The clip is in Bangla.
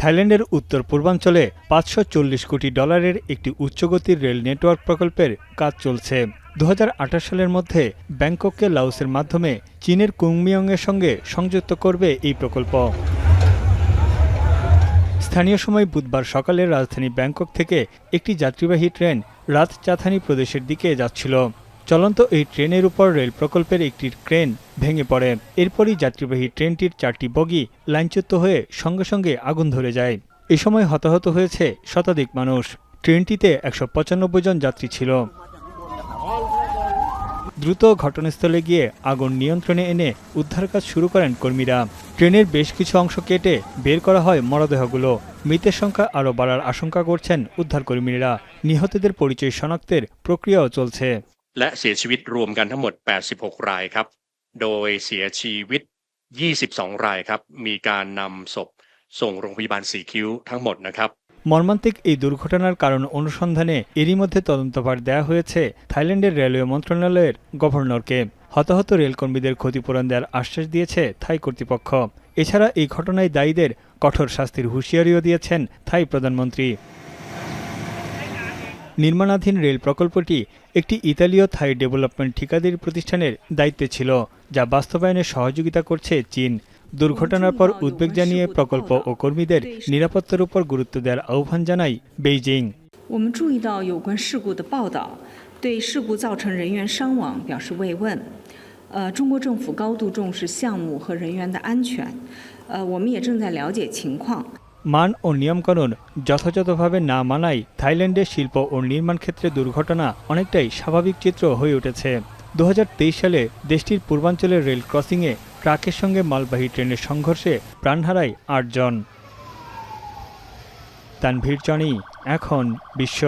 থাইল্যান্ডের উত্তর পূর্বাঞ্চলে $540 কোটি একটি উচ্চগতির রেল নেটওয়ার্ক প্রকল্পের কাজ চলছে। 2028 সালের মধ্যে ব্যাংকককে লাওসের মাধ্যমে চীনের কুংমিয়ংয়ের সঙ্গে সংযুক্ত করবে এই প্রকল্প। স্থানীয় সময় বুধবার সকালে রাজধানী ব্যাংকক থেকে একটি যাত্রীবাহী ট্রেন রাতচাথানি প্রদেশের দিকে যাচ্ছিল। চলন্ত এই ট্রেনের উপর রেল প্রকল্পের একটি ক্রেন ভেঙে পড়ে। এরপরই যাত্রীবাহী ট্রেনটির 4টি বগি লাইনচ্যুত হয়ে সঙ্গে সঙ্গে আগুন ধরে যায়। এ সময় হতাহত হয়েছে শতাধিক মানুষ। ট্রেনটিতে 195 জন যাত্রী ছিল। দ্রুত ঘটনাস্থলে গিয়ে আগুন নিয়ন্ত্রণে এনে উদ্ধার কাজ শুরু করেন কর্মীরা। ট্রেনের বেশ কিছু অংশ কেটে বের করা হয় মরদেহগুলো। মৃতের সংখ্যা আরও বাড়ার আশঙ্কা করছেন উদ্ধারকর্মীরা। নিহতদের পরিচয় শনাক্তের প্রক্রিয়াও চলছে।และเสียชีวิตรวมกันทั้งหมด86รายครับโดยเสียชีวิต22รายครับมีการนำศพส่งโรงพยาบาลสีคิ้วทั้งหมดนะครับ মর্মান্তিক এই দুর্ঘটনার কারণ অনুসন্ধানে এরই মধ্যে তদন্তভার দেয়া হয়েছে থাইল্যান্ডের রেলওয়ে মন্ত্রণালয়ের গভর্নরকে। হতাহত রেলকর্মীদের ক্ষতিপূরণ দেওয়ার আশ্বাস দিয়েছে থাই কর্তৃপক্ষ। এছাড়া এই ঘটনায় দায়ীদের কঠোর শাস্তির হুঁশিয়ারিও দিয়েছেন থাই প্রধানমন্ত্রী। নির্মাণাধীন রেল প্রকল্পটি একটি ইতালীয় থাই ডেভেলপমেন্ট ঠিকাদারি প্রতিষ্ঠানের দায়িত্বে ছিল, যা বাস্তবায়নে সহযোগিতা করছে চীন। দুর্ঘটনার পর উদ্বেগ জানিয়ে প্রকল্প ও কর্মীদের নিরাপত্তার উপর গুরুত্ব দেওয়ার আহ্বান জানায় বেইজিং। 我们注意到有关事故的报道，对事故造成人员伤亡表示慰问。中国政府高度重视项目和人员的安全。我们也正在了解情况。মান ও নিয়মকানুন যথাযথভাবে না মানায় থাইল্যান্ডের শিল্প ও নির্মাণ ক্ষেত্রে দুর্ঘটনা অনেকটাই স্বাভাবিক চিত্র হয়ে উঠেছে। 2023 সালে দেশটির পূর্বাঞ্চলের রেল ক্রসিংয়ে ট্রাকের সঙ্গে মালবাহী ট্রেনের সংঘর্ষে প্রাণ হারায় 8 জন। তানভীর জনি, এখন বিশ্ব।